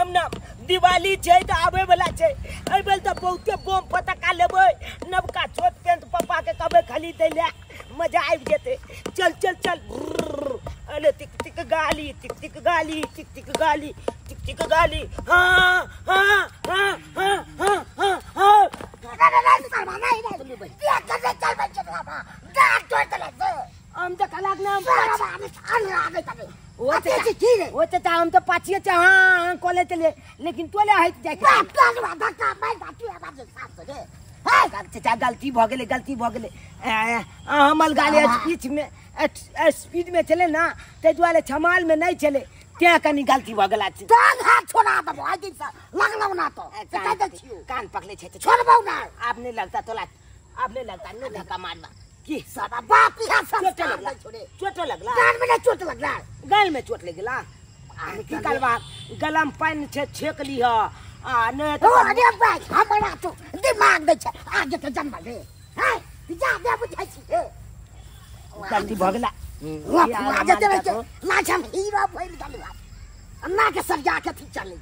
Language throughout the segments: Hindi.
राम नाम दिवाली छे त आवे वाला छे एई बेल त बहुते बम पटाखा लेबै नवका छोट पेंट पापा के कहबै खरीदै ले मजा आबि जेतै चल चल चल अरे टिक टिक गाली टिक टिक गाली टिक टिक गाली टिक टिक गाली हां हां हां हां हां हां हम तो कलाक नाम वो तो हम तो पाछिए छ हां कोले चले लेकिन तोले हट जाय चाचा गलती भ गेले हमल गाले बीच में स्पीड में चले ना ते दुआरे छमाल में नहीं चले क्या कनी गलती भ गेला छ हाथ छोड़ा दबो आ दिन से लगलौ ना तो कह दे छियो कान पकले छे छोड़बौ ना आपने लगता तोला आपने लगता न धक्का मारना की सादा बाप यहाँ चोट लगला गाल में नहीं चोट लगला गाल में चोट लगला की करवा गला में पानी छे छेक ली ह आ ने तो अरे भाई हमरा तो दिमाग दे छे आगे के जन्म दे हैं जा दे बुझाई छी गलती भ गेला आगे चले के लाछ हम हीरो भइल गलवा अन्ना के सब जाके थी चले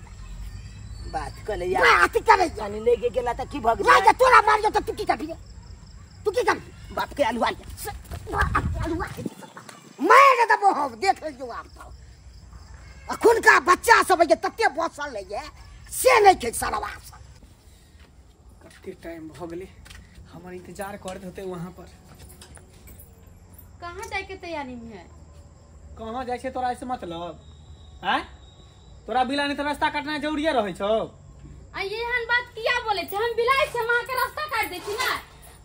बात करे यार बात करे जानी लेके गेला त की भ गेला लागे तोरा मार जो तू की कर बाप के अलवा मैं दबो हम देख लियो आप तो अखुन का बच्चा सब ये तत्ते बसल ले ये से नहीं के सरवा कते टाइम भ गेले हमर इंतजार करत होते वहां पर कहां जाए के तैयारी में है कहां जाय छे तोरा ऐसे मतलब हैं तोरा बिलाने तो रास्ता काटना जरूरी रहे छौ आ एहन बात किया बोले छे हम बिलाइ छे वहां के रास्ता काट दे छी ना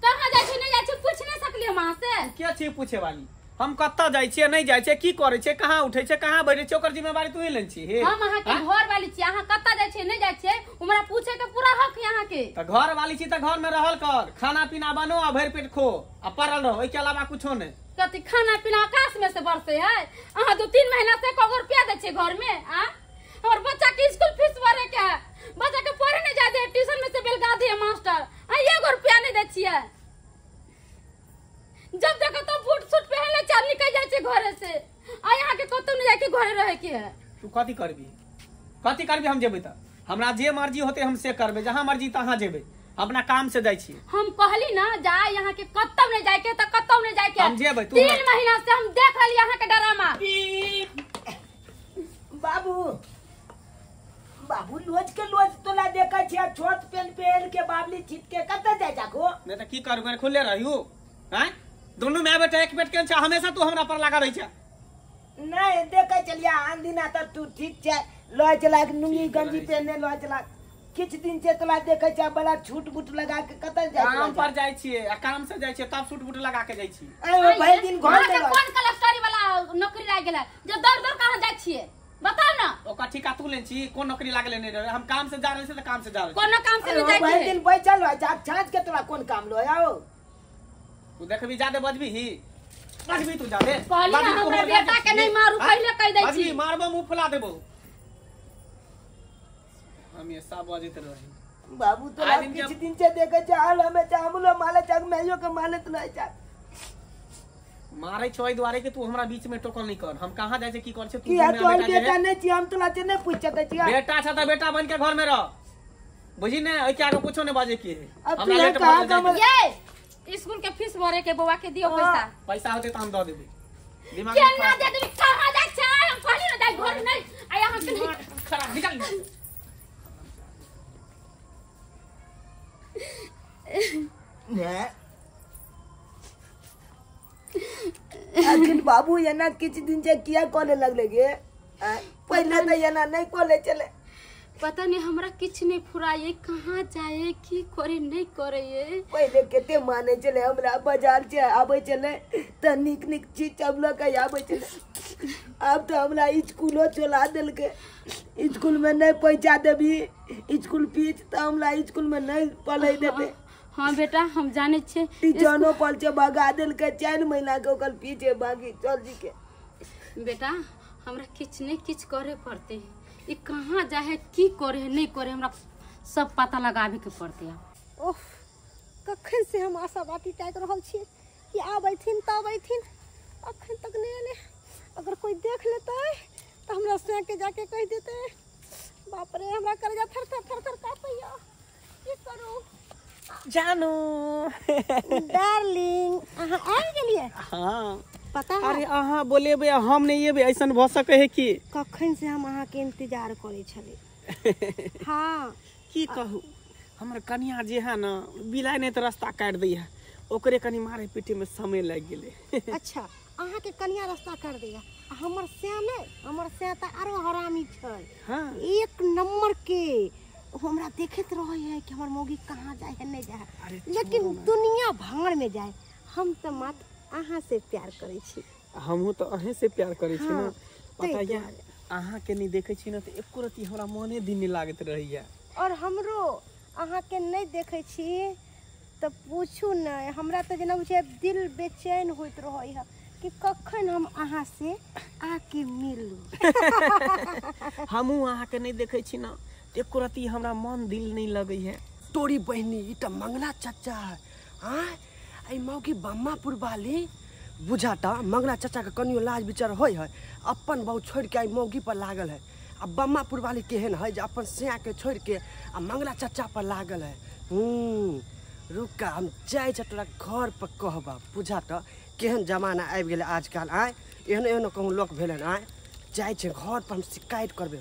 कहां जाय छे नहीं जाय छे पूछ नहीं सकली हम वहां से क्या छे पूछे वाली हम कत्ता जाय छे नहीं जाय छे की करे छे कहां उठे छे कहां बैठे छे ओकर जिम्मेवारी तू ही लेन छी हम वहां के घर वाली छी अहां कत्ता जाय छे नहीं जाय छे हमरा पूछे के पूरा हक यहां के त घर वाली छी त घर में रहल कर खाना पीना बनो आ भर पेट खो आ पड़ल रहो ओइ के अलावा कुछो नहीं कति खाना पीना आकाश में से बरसे है अहां 2-3 महीना से एको रुपया दे छे घर में आ और बच्चा के स्कूल फीस भरे के है बच्चा के पढ़े नहीं जाते ट्यूशन में से बेलगा दिए मास्टर आ 1 रुपया नहीं दे छिए जब देखो तो बूट सूट पहन ले चल निकल जाय छे घरे से आ यहां के कतो नहीं जाय के घरे रहे के है तू कथि करबी हम जेबै त हमरा जे मर्जी होते हम से करबे जहां मर्जी तहां जेबै अपना काम से जाय छी हम कहली ना जा यहां के कतो नहीं जाय के त कतो नहीं जाय के हम जेबै तू 3 महीना से हम देख रहली यहां के ड्रामा बाबू बाबू लोज के लोज तोला देखै छियै छोट पेन पहन के बाबली छिट के कत जाय जाको नहीं त की करबे खुले रहियो हैं दोनों माय बेटा एक पेट के छ हमेशा तू हमरा पर लगा रही छ नहीं देखै चलिया आन दिना त तू ठीक छै लय चला के नुंगी गंजी पहने लय चला किछ दिन से तोला देखै छ बड़ा छूट बूट लगा के कत जाय काम पर जाय छियै आ काम से जाय छियै तब छूट बूट लगा के जाय छी ए भाई दिन घर में कौन कलेक्टरी वाला नौकरी लाग गेला जो दर दर कहां जाय छियै बताओ ना ओका ठिका तू लेन छी कोन नौकरी लागले नहीं रहे हम काम से जा रहे से त काम से जा रहे कोनो काम से नहीं जाय भाई छियै दिन बैठल रह जा छाज के तोला कोन काम लो आओ तू देखबी जादे बजबी तू जादे कहली हमरा बेटा के नहीं मारू पहले कह दै छी मारबो मुंह फुला देबो हम ये सब बजत रही बाबू तो किछ दिन से देखे चाल हमें चामुलो माले चक मैयो के मालत नहीं जा मारे छोई द्वारे के तू हमरा बीच में टोकल नहीं कर हम कहां जाय छै की कर छै तू तोर बेटा नहीं छी हम तोला से नहीं पूछ सकय छी बेटा छ त बेटा बन के घर में रह बुझी ने ओइ के आगे कुछो नहीं बाजे के हमरा कहां काम ये स्कूल के फीस भरे के बउवा के दियो पैसा होते त हम द देबे दिमाग के ना दे देबी कहां जाय छै हम कहली ना जाय घर नहीं आ यहां के नहीं खराब निकल आखिर बाबू येना किछ दिन से किया कोले लगले गे पहले तो येना नहीं कोले चले पता नहीं हमरा किछ नहीं फुराए कहां जाए की करे नहीं करे ये पहले केते माने चले हमरा बाजार से आबे चले त निक निक चीज चबला के आबे चले अब तो हमरा स्कूलो चला देल के स्कूल में नहीं पैसा देबी स्कूल फीस त हमरा स्कूल में नहीं पढ़ाई देबे हां बेटा हम जाने छे टीचरो पल से भगा देल के 4 महीना के ओकर पीछे भागी चल जी के बेटा हमरा किछ नहीं किछ करे पड़ते है ये कहां जाए की करे नहीं करे हमरा सब पता लगावे के पड़ते है ओह कखन से हम आशा बाटी टाइक रहल छी कि आबैथिन तब अइथिन अखन तक नहीं आले अगर कोई देख लेते तो हमरा से के जाके कह देते बाप रे हमरा कर्जा थर थर कापैया की करू जानू डार्लिंग अहाँ आ गेलिए हाँ पता है अरे अहाँ बोलेबे हम नहीं एबे ऐसन भ सके है कि कखन से हम अहाँ के इंतजार करे छले हाँ की कहू हमर कनिया जे है ना बिलाय नहीं तो रास्ता काट दी है ओकरे कनी मारे पीटे में समय लग गेले अच्छा अहाँ के कनिया रास्ता कर दिया हमर से त आरो हरामी छै हाँ एक नंबर के हमरा देखत रहे है कि हमर मौगी कहाँ जाए है नहीं जाए लेकिन दुनिया भाड़ में जाए हम तो मत अहाँ से प्यार करे छी हमहू तो अहे से प्यार करे छी ना हाँ, पता तै है अहाँ के नहीं देखे छी ना तो एको रती हमरा मने दिन नहीं लागत रहिया और हमरो अहाँ के नहीं देखे छी तो पूछू नहीं हमरा तो जना बुझे दिल बेचैन होइत रहे है कि कखन हम अहाँ से आके मिलू हमहू अहाँ के नहीं देखे छी ना एको रती हमरा मन दिल नहीं लगे है तोरी बहनी ई त मंगला चाचा है हाँ आई मौगी बम्मापुर वाली बुझाता मंगला चाचा के कनियो लाज विचार होय है अपन बहु छोड़ के आई मौगी पर लागल है आ बम्मापुर वाली केहन है जे अपन सिया के छोड़ के आ मंगला चाचा पर लागल है रुका हम जाय छ तोरा घर पर कहबा बुझाता केहन जमाना आबि गेलै आजकल आय एहन एहन कहूँ लोक भेलन आय जाय छै घर पर हम शिकायत करबे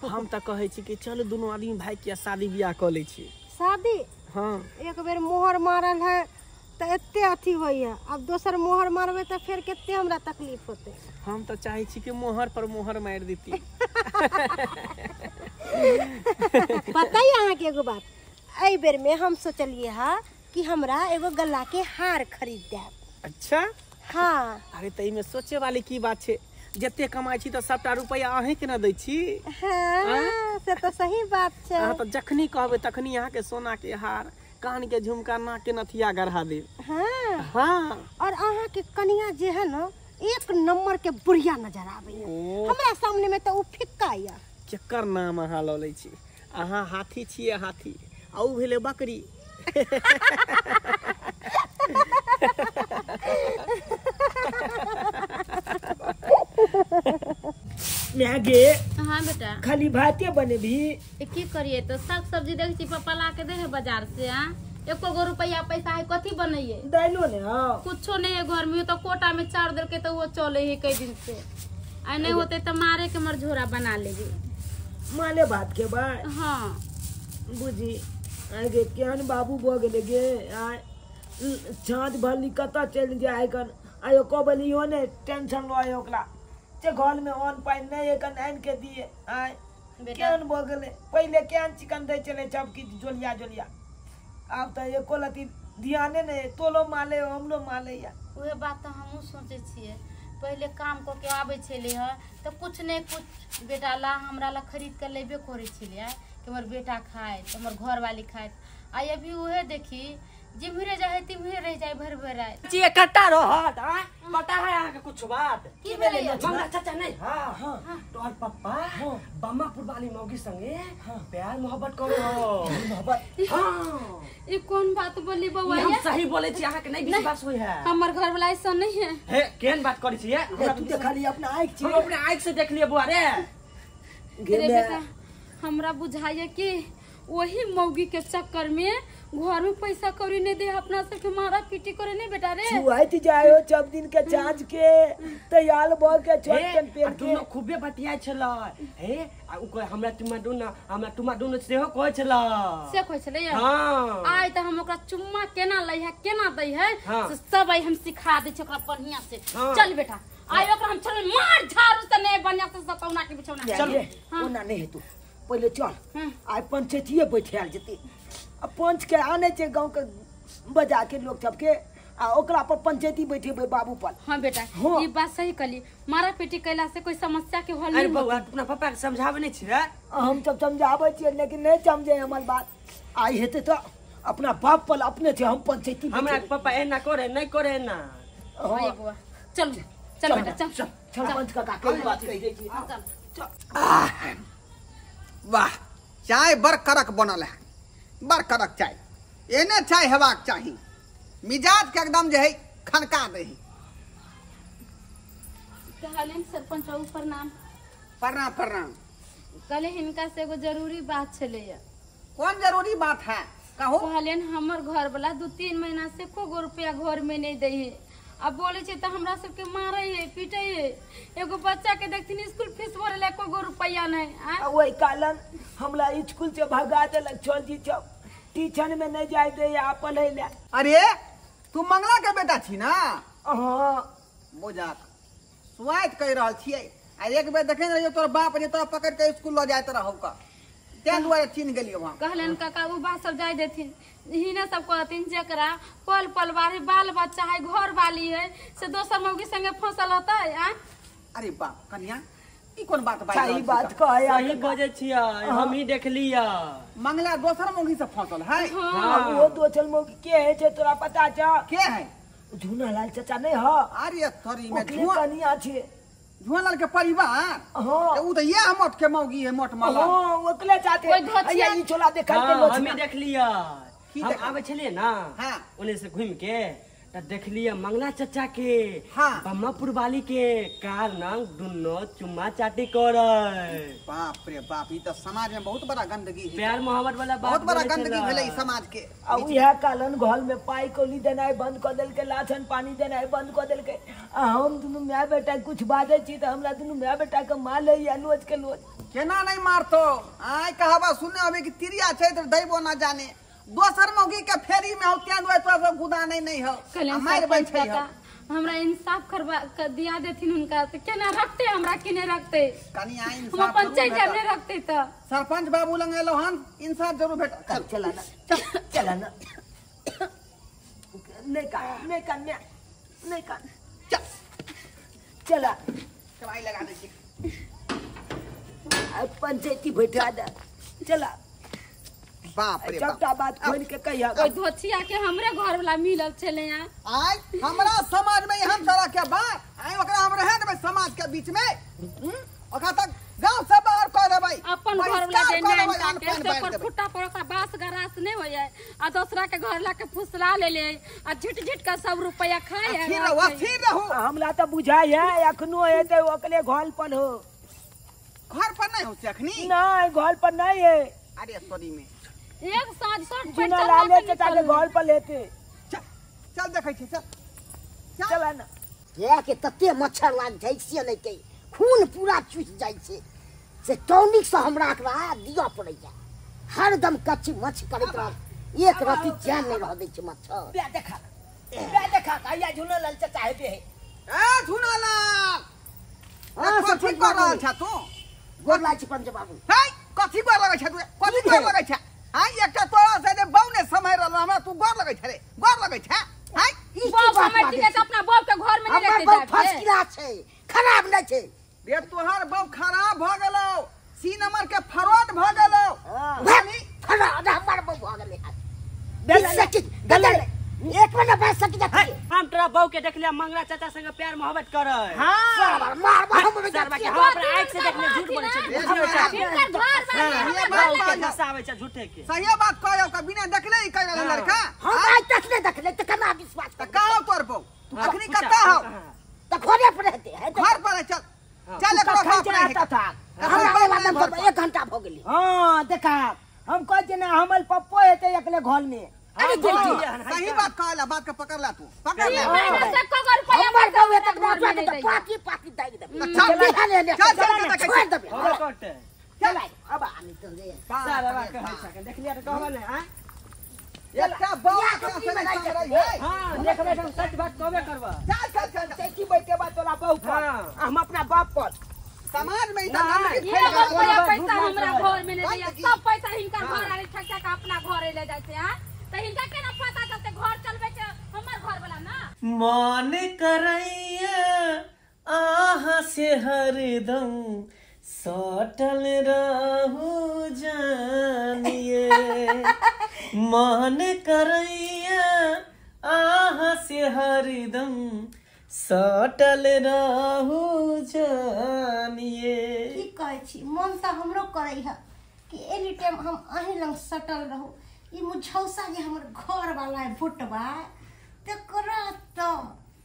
हम तो कहे छी कि चलो दोनों आदमी भाई के शादी ब्याह कर ले छी शादी हाँ एक बेर मोहर मारल है तो एते अथी होइए अब दोसर मोहर मारबे तो फिर केते हमरा तकलीफ होते हम तो चाहे छी कि मोहर पर मोहर मार देती पता ही अहाँ के एगो बात एहि बेर में हम सोचलिए हा कि हमरा एगो गला के हार खरीद देब अच्छा हाँ अरे तो में सोचे वाली की बात है जते कमाई छी तो सबटा रुपया अहे के न दै छी हाँ से तो सही बात छै अहाँ तो जखनी कहबे तखनी यहाँ के सोना के हार कान के झुमका नाक के नथिया गढ़ा दे हाँ हाँ और अहाँ के कनिया जे है ना एक नंबर के बुढ़िया नजर आवे हमरा सामने में तो उ फिक्का या केकर नाम अहाँ ल लै छी अहाँ हाथी छिए हाथी आ उ भेले बकरी गे हाँ बेटा खाली भाते बने भी की करिए तो साग सब्जी देख छी पापा ला के दे है बाजार से एको गो रुपया पैसा है कथी बनइए दाइलो ने हाँ कुछो नहीं है घर में तो कोटा में 4 देल के तो वो चले है कई दिन से आ नहीं होते तो मारे के मरझोरा बना लेगी माले भात के बाद हाँ बुझी आगे केहन बाबू भ गेले गे आ छाँच भरली कतऽ चलि जाए कन आयो कबलियो ने टेंशन लय ओकरा जे घर में अन्न पानि नहीं एकन आनि के दिए आय केहन भ गेले पहिले केहन चिकन दै चले सब किछ जोलिया जोलिया अब तो एको लती ध्याने नहीं तोलो माले हमलो माले या उहे बात तो हमहू सोचे छिए पहले काम को के आवे छले ह तो कुछ नहीं कुछ बेटा ला हमरा ला खरीद कर लेबे करे छले कि हमर बेटा खाए तो हमर घर वाली खाए आ अभी उहे देखी जिम्हरे जाए तिम्हरे रह जाए भर भर आए जी कट्टा रहत आय पता है अहाँ के कुछ बात की भेलै मंगला चाचा नहीं हां तोहर पप्पा बम्मापुर वाली मौगी संगे प्यार मोहब्बत करो मोहब्बत हां ई कौन बात बोली बउआ हम सही बोले छी अहाँ के नहीं विश्वास होय है हमर घर वाला ऐसा नहीं है हे केहन बात करै छी हमरा तू तो खाली अपना आँख छी हम अपने आँख से देख लिए बुआ रे रे बेटा हमरा बुझाइए कि वही मौगी के चक्कर में घर में पैसा कौड़ी नहीं दे अपना सबके मारा पीटी करे नहीं बेटा रे छुआइत जायो सब दिन के चाँच के तैयार भ के छोटकन पेड़ के दुनो खूबे बतियाय छला हे आ उ कह हमरा तुमा दुनो सेहो कहै छला से कहै छले हां आइ त हम ओकरा चुम्मा केना लै है केना दै है से सब आई हम सिखा दे छ ओकरा बढ़िया से चल बेटा आइ ओकरा हम चल मार झाड़ू से नहीं बढ़िया से सतौना के बिछौना चल ओना नहीं तू पहले चल आइ पंचायतिए बैठाल जते आ पंच के आने छै गांव के बजा के लोग सबके आ ओकरा पर पंचायती बैठेबै बाबू पर हां बेटा ई बात सही कहली मारा पीटी कैला से कोई समस्या के हल अरे नहीं बउआ अपना पापा के समझावे नहीं छी रे हम सब समझाबै छियै लेकिन नहीं समझे हमर बात आई हेते तो अपना बाप पर अपने से हम पंचायती हमरा पापा एना करे नहीं करे ना हां बुआ चल चल बेटा चल चल पंच का कोई बात कहि दै छी चल वाह चाय बड़ कड़क बनल है बड़ कड़क चाय एने चाय हेबाक चाही मिजाज के एकदम जे है खनका दे कहले सरपंच बाबू प्रणाम प्रणाम प्रणाम कल हिनका से एगो जरूरी बात छले। कौन जरूरी बात है कहो। कहलन हमर घर वाला 2-3 महीना से एको रुपया घर में नहीं दे है। अब बोले छे तो हमरा सबके मारे है पीटे है। एगो बच्चा के देखथिन स्कूल फीस भरे ला एको रुपया नहीं। वही कारण हमला स्कूल से भगा देलक छोड़ दी चौ ट्यूशन में नहीं जाए दे या पढ़े ले। अरे तू मंगला के बेटा छी ना। हाँ बुझाक स्वाद कह रहा छियै। आ एक बेर देखे रहियो तोर बाप जे तोरा पकड़ के स्कूल ल जाइत रहौ का ते दुआरे चिन्ह गेलियो वहां। कहलन काका उ बात सब जाय देथिन। हिना सब कहथिन जेकरा पल पल बारे बाल बच्चा है घर वाली है से दोसर मौगी संगे फंसल होता है। अरे बाप कन्या ई कोन बात बात सही बात कहे सही बजे छियै हम ही देख लिया। मंगला दोसर मौगी से फंसल है। हाँ वो दोसर मौगी के है जे तोरा पता छ के है। झूना लाल चाचा नहीं ह। अरे थोड़ी में ओकरे कनिया छे। झुआलाल के परिवार। हाँ उ तो ये मोट के मौगी है मोट माला। हाँ ओकले चाहते कोई धोतिया- ये छोला देखा के हाँ लोच हम में। ही देख लिया। की हम देखा? आवे छलिए ना हाँ। ओने से घूम के त देख लिया मंगला चाचा के हाँ। बम्मापुर वाली के कार नाम दुनो चुम्मा चाटी करे। बाप रे बाप ई तो समाज में बहुत बड़ा गंदगी है। प्यार मोहब्बत वाला बात बहुत बड़ा बोले गंदगी छला। भेले ई समाज के। अब यह कालन घर में पाई कोली देनाई बंद कर देल के लाछन पानी देनाई बंद कर देल के। हम दुनु माय बेटा कुछ बाजे छी त हमरा दुनु माय बेटा के मार ले या लोच के लोच। केना नहीं मारतो आय कहवा सुने अबे कि तिरिया छै त दैबो ना जाने। दोसर मौगी के फेरी में होतिया दुआरे तो सब गुदा नहीं हो। कहलन मार बन छै काका हमरा इंसाफ करवा कर दिया देथिन उनका तो केना रखते हमरा कि नहीं रखते। कनी आई हम इंसाफ पंचायत में नहीं रखते तो सरपंच बाबू लंग एलो हन इंसाफ जरूर भेट। चल चला ना चला ना नहीं का नहीं का चल चला चलाई लगा दे छी। अब पंचायती बैठा दे चला। बाप रे बाप सबटा बात खोल के कहिया। कोई धोतिया के हमरे घर वाला मिलल छले यहाँ। आय हमरा समाज में हम तरह के बात आय ओकरा हम रहे देबै समाज के बीच में। ओकरा तक गांव से बाहर कर देबै। अपन घर वाला जे नैन काटे से पर फुटा पर ओकरा बास गरास नहीं होय आ दूसरा के घर ला के फुसला ले ले आ झिट झिट का सब रुपया खाए। फिर रहू हमला तो बुझाई है अखनो हेते ओकले घर पर हो। घर पर नहीं हो अखनी। नहीं घर पर नहीं है। अरे सॉरी में एक साँझ सट चुना लाले चाचा के घर पर लेते। चल चल देखै छी चल चला ना किया के तते मच्छर लाग जाइ छै नै के खून पूरा चुस जाइ छै से टॉनिक से हमरा एकरा दिया पड़ै छै। हरदम कच्ची मछ करैत रह एक राति चैन नहीं रह दै छै मच्छर। बे देखा कहिया झुना लाल चाचा हेते है। ए झुनालाल हां कथी सरपंच कर रहल बाबू छ तू। गोर लाग छी पंच बाबू। हे कथी कर लगै छ तू कथी कर लगै छ। हां एकटा तोरा से जे बाऊ ने समय रहल हमरा तू गोर लगै छ रे गोर लगै छ। हां ई बाप की बात समझ बाजै के छै? अपना बाप के घर में नहीं हमर लेके बाप जाते। फर्स्ट क्लास छै खराब नहीं छै। रे तोहर बाऊ खराब भ गेलौ सी नंबर के फरौड भ गेलौ। भाई खराब हमर बाप भ गेलै। गले एक महीना बाद सकी जाती हम तोरा बहू के देख लिया मंगला चाचा संग प्यार मोहब्बत करे। मार मार हम सरवा के हम अपना आंख से देखले झूठ बोले छै। इनकर घर ये वाले बात बहू के कहलौ। फसावे छै झूठे के। सही बात कहौ का बिना देखले ही कह लड़का। हम आज तक नहीं देखले तो केना विश्वास त कर। कहौ तोर बाऊ अखनी कत्ता हो तो खोले पर रहते है घर पर चल चल एकरो बाप नहीं आता था। हमरा वाला में 1 घंटा भ गेली। हां देखा हम कह जे ना हमर पप्पो हेते एकले घर में। अरे सही बात कहला बात के पकड़ ला तू पकड़ ले। से कोगर रुपया हमर बाबू तक घर में नहीं तो दैया। पाती पाती दाई दे। चल छोड़ दे। और करते चल अब आनी तो रे। सरवा के है सके देख लिया तो कहबा ने हां। एकटा बाऊ के से संग रही है। हां देखबे हम सच बात कहबे करबा। चल चैती बैठे बा तोरा बहु पर हाँ। हम अपना बाप पर समाज में ना, इतना ये रुपया पैसा हमरा घर में नहीं दैया। सब पैसा हिनकर घर वाले ठक ठक अपना घरे ले जाते हैं। तो हिनका केना पता चलते घर चलबे के हमर घर वाला ना। मन करैया आहा से हरदम सटल रहू जानिए। मन करैया आहा से हरदम सटल रहू जानिए। की कहै छी मन तो हमरो करे है कि एनी टाइम हम अहीं लंग सटल रहू। ई मुझौसा जे हमर घर वाला है भुटबा तकरा तो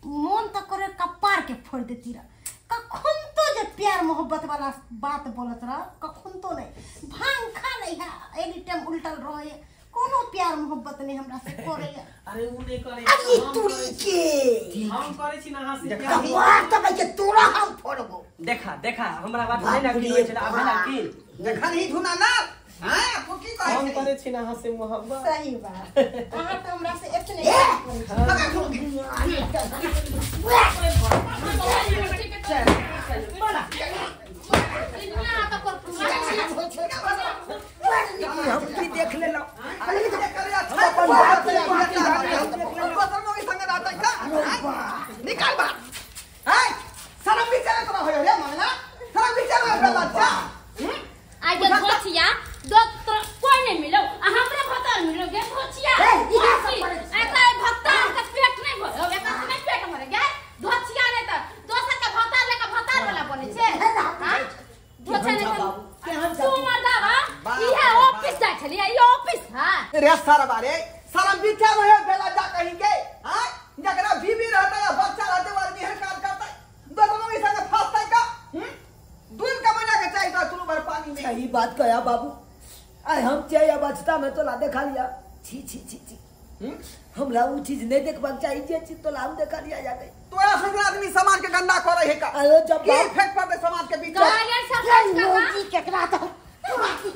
मन तो करे कपार के फोड़ देती रह कखन तो जे प्यार मोहब्बत वाला बात बोलत रह कखुन तो नहीं भांग खा नहीं है एनी टाइम उल्टल रहे कोनो प्यार मोहब्बत नहीं हमरा से करे अरे उ नहीं करे अरे तुरी के हम करे छी ना अहाँ से देखा मार तो के तोरा हम फोड़बो देखा हमरा बात नहीं ना की होय छै आबे ना की देखा नहीं धुना ना हां तू की कहै हम छै करे छी ना अहाँ से मोहब्बत सही बात अहाँ तो हमरा से इतने हम भी देख ले लो निकाल बा शर्म भी चले तो होय रे मंगला शर्म भी चले बच्चा आज के धोचिया दो कोई नहीं मिलो हमरा भतार मिलो गे धोचिया एकरा भतार के पेट नहीं भरो एकरा नहीं पेट मरे गे धोचिया नहीं त दोसर के भतार लेके भतार वाला बने छे हां धोचिया नहीं तू मरदावा इहे ऑफिस जा छलिए ई ऑफिस हां रे सरवा रे शर्म भी चले है बेला जा कहीं के हां जकरा बीबी रहता है बच्चा रहते वाला बिहार काम करता दोनों में संग फंसता का दूध का बना के चाहिए तो भर पानी में सही बात कहा बाबू आई हम चाहिए बचता में तो ला देखा लिया छी छी छी छी हमरा वो चीज नहीं देखबाक चाहिए जे चीज तो ला देखा लिया जा गई तो ऐसा आदमी समाज के गंदा कर रहे का अरे जब की फेंक पड़ते समाज के बीच में गालियां सरपंच का मोदी केकरा तो तोरा की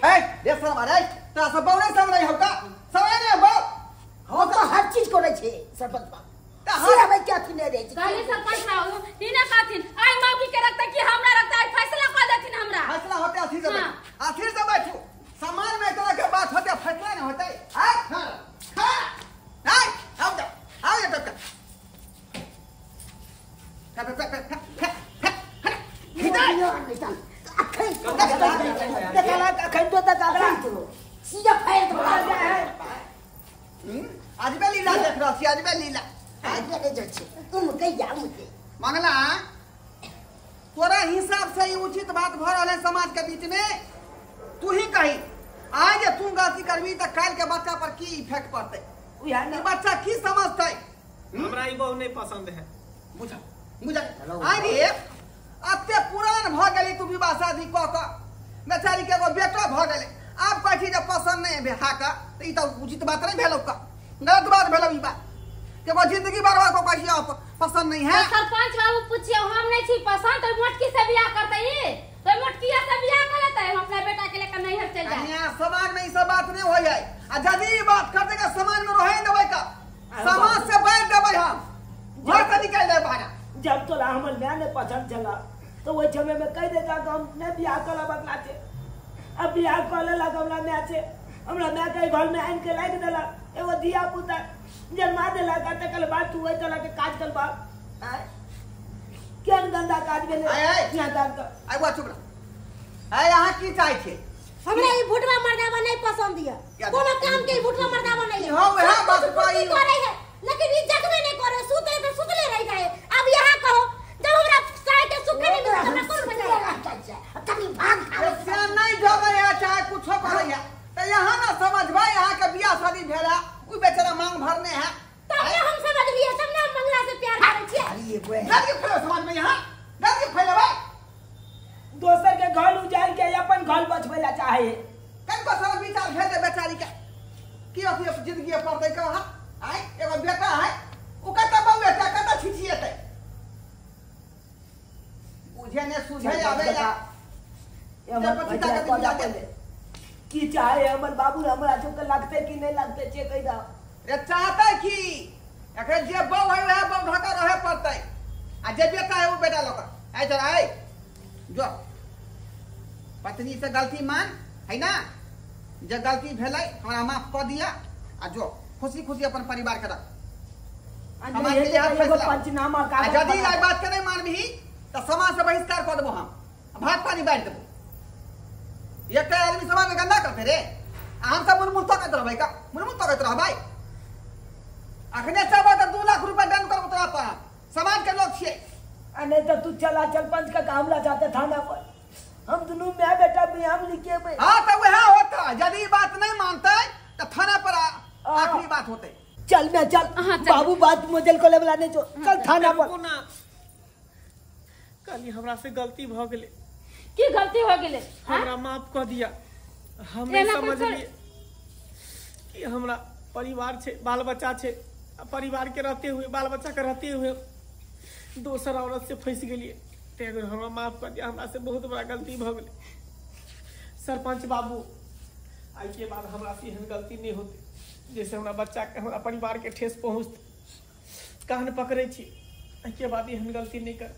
ए रे सरवा रे ता सब बौरे सब नहीं होगा समय नहीं हो हम तो हर चीज करे छे सरपंच बा ता सिरा में क्या थी नहीं रे गाली सरपंच ना हो तीने काथिन आई मौकी के रखता कि हमरा रखता है फैसला कर देथिन हमरा फैसला होते अथी से हाँ। अथी से बैठो समाज में इतना के बात होते फैसला नहीं होते हां हां हां आओ जा तब सीधा फायर तो आज में लीला देख रहा थी आज में लीला आज ले जा छे तुम कह जा मुझे मंगला तोरा हिसाब से ही उचित बात भ रहा है समाज के बीच में तू ही कही आज तू गलती करबी तो काल के बच्चा पर की इफेक्ट पड़ते ये बच्चा की समझते हमरा ई बहु नहीं पसंद है बुझा बुझा आई रे अत्ते पुरान भ गेली तू विवाह शादी क क बेचारी के एगो बेटा भ गेले आप कहती जब पसंद नहीं है हाका तो ई तो उचित बात नहीं भेलो का गलत बात भेलो ई बात के वो जिंदगी बर्बाद को कहिए आप पसंद नहीं है सरपंच बाबू पूछिए हम नहीं छी पसंद तो मोटकी से बियाह करते ही तो मोटकिया से बियाह करते हम अपना बेटा के लेकर नहीं हट चल जाए यहाँ समाज में ई सब बात नहीं हो जाए आ यदि ई बात कर देगा समाज में रहे देबै का समाज से बैठ देबै हम घर से निकल जाए बाहर जब तो हमर मैं ने पसंद चला तो वही समय में कह देगा कि हम ने बियाह कला बकला छे अब बियाह कले लगा हमरा मैं छे हमरा मैं के घर में आइन के लाग देला एगो दिया पुता जन्मा देला का तकल बात तू वही चला के काज कर बा केन गंदा काज भेले आय यहाँ तक तो आई वो चुप रह आई यहाँ की चाहे छे हमरा ई भुटवा मर्दावा नहीं पसंद है कोनो काम के भुटवा मर्दावा नहीं है हां वह बात कोई करे है लेकिन ई जगवे नहीं करे सुते तो सुतले रह गए अब यहाँ कहो जब हमरा चाय के सुख नहीं मिलता हमरा कौन बचाएगा कभी भाग खा से नहीं जगह है चाहे कुछ करे है तो यहाँ ना समझ भाई यहाँ के बियाह शादी भेला कोई बेचारा मांग भरने है तब हम समझ लिए सब ना मंगला से प्यार करे छिए अरे वे गलती फैलो समाज में यहाँ गलती फैलो भाई दोसर के घर उजाड़ के अपन घर बचवेला चाहे कन को सारा विचार भेज दे बेचारी के की अथी जिंदगी पड़ते का हां आई एगो बेटा है उ कत बहु है कत छिछिएते बुझे ने सुझे आवे या हमर बच्चा के जाते की चाहे हमर बाबू हमरा जो के लगते कि नहीं लगते चे कह दा रे चाहता की एकरे जे बहु है वह बहु ढका रहे पड़ते आ जे बेटा है वो बेटा लोग आई चल आई जो पत्नी से गलती मान है ना जे गलती भेलै हमरा माफ क दिया आ जो खुशी खुशी अपन परिवार के रख समाज के यहाँ एगो फैसला पंचनामा आ कागज यदि बना- आई बात के नहीं मानबही तो समाज से बहिष्कार कर देबो हम भात पानी बांट देबो एक आदमी समाज में गंदा करते रे आ हम सब मुरमुर तकत रहबै का मुरमुर तकत रहबै अखने चाहबो तो 2 लाख रुपया दंड करबो तोरा पर समाज के लोग छियै आ नहीं तो तू चला चल पंच का कामला जाते थाना पर हम दोनों मैं बेटा बयान लिखे हां तो वह होता यदि बात नहीं मानते तो थाना पर आखिरी बात होते चल मैं चल हाँ, चल। बाबू बात मुझे को लेवला नहीं जो चल थाना पर रुकू ना कनी हमरा से गलती भ गेले की गलती हो गेले हमरा माफ कर दिया हम नहीं एना कुछ समझलिए कि हमरा परिवार छे बाल बच्चा छे परिवार के रहते हुए बाल बच्चा के रहते हुए दोसर औरत से फंस गेलिए ते अगर हमरा माफ कर दिया हमरा से बहुत बड़ा गलती भ गेले सरपंच बाबू आई के बाद हमरा से एहन गलती नहीं होते जैसे हमरा बच्चा के हमरा परिवार के ठेस पहुँचते कान पकड़े छी आई के बाद एहन गलती नहीं कर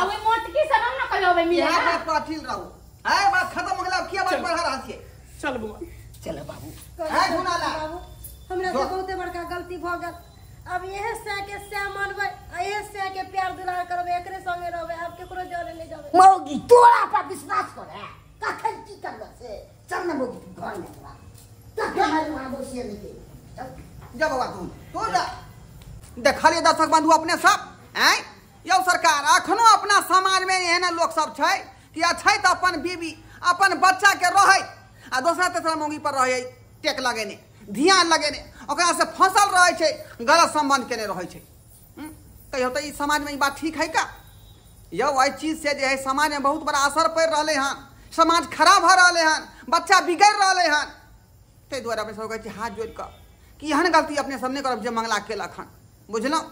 अब मोटकी से हम ना कहबे मिले यहां बात पाटिल रहू है बात खत्म हो गेला अब किया बात चल। बढ़ा रहा छिए चल बुआ चल बाबू है गुनाला बाबू हमरा से बहुते बड़का गलती भ गेल अब यहे से के श्याम मानबै यहे से के प्यार दुलार करबै एकरे संगे रहबै अब केकरो जरे नहीं जाबै मौगी तोरा पर विश्वास कर है कखन की करबे से चल ना मौगी तू घर में तोरा तब हमारे वहां बसिए नहीं के जा बाबा तू जा देखलिए दर्शक बंधु अपने सब हैं यौ सरकार अखनो अपना समाज में एहन लोग सब छै कि छै त अपन बीबी अपन बच्चा के रहै आ दोसरा तेसरा मौगी पर रहै टेक लगेने ध्यान लगेने ओकरा से फसल रहै छै गलत संबंध केने रहै छै कहियो त ई समाज में ई बात ठीक है का यौ एहि चीज से जे है समाज में बहुत बड़ा असर पड़ रहले हन समाज खराब भ रहले हन बच्चा बिगड़ रहले हन ते द्वारा अपने सब कहै हाथ जोड़ कर कि एहन गलती अपने सब नहीं करब जे मंगला केलक हन बुझलौ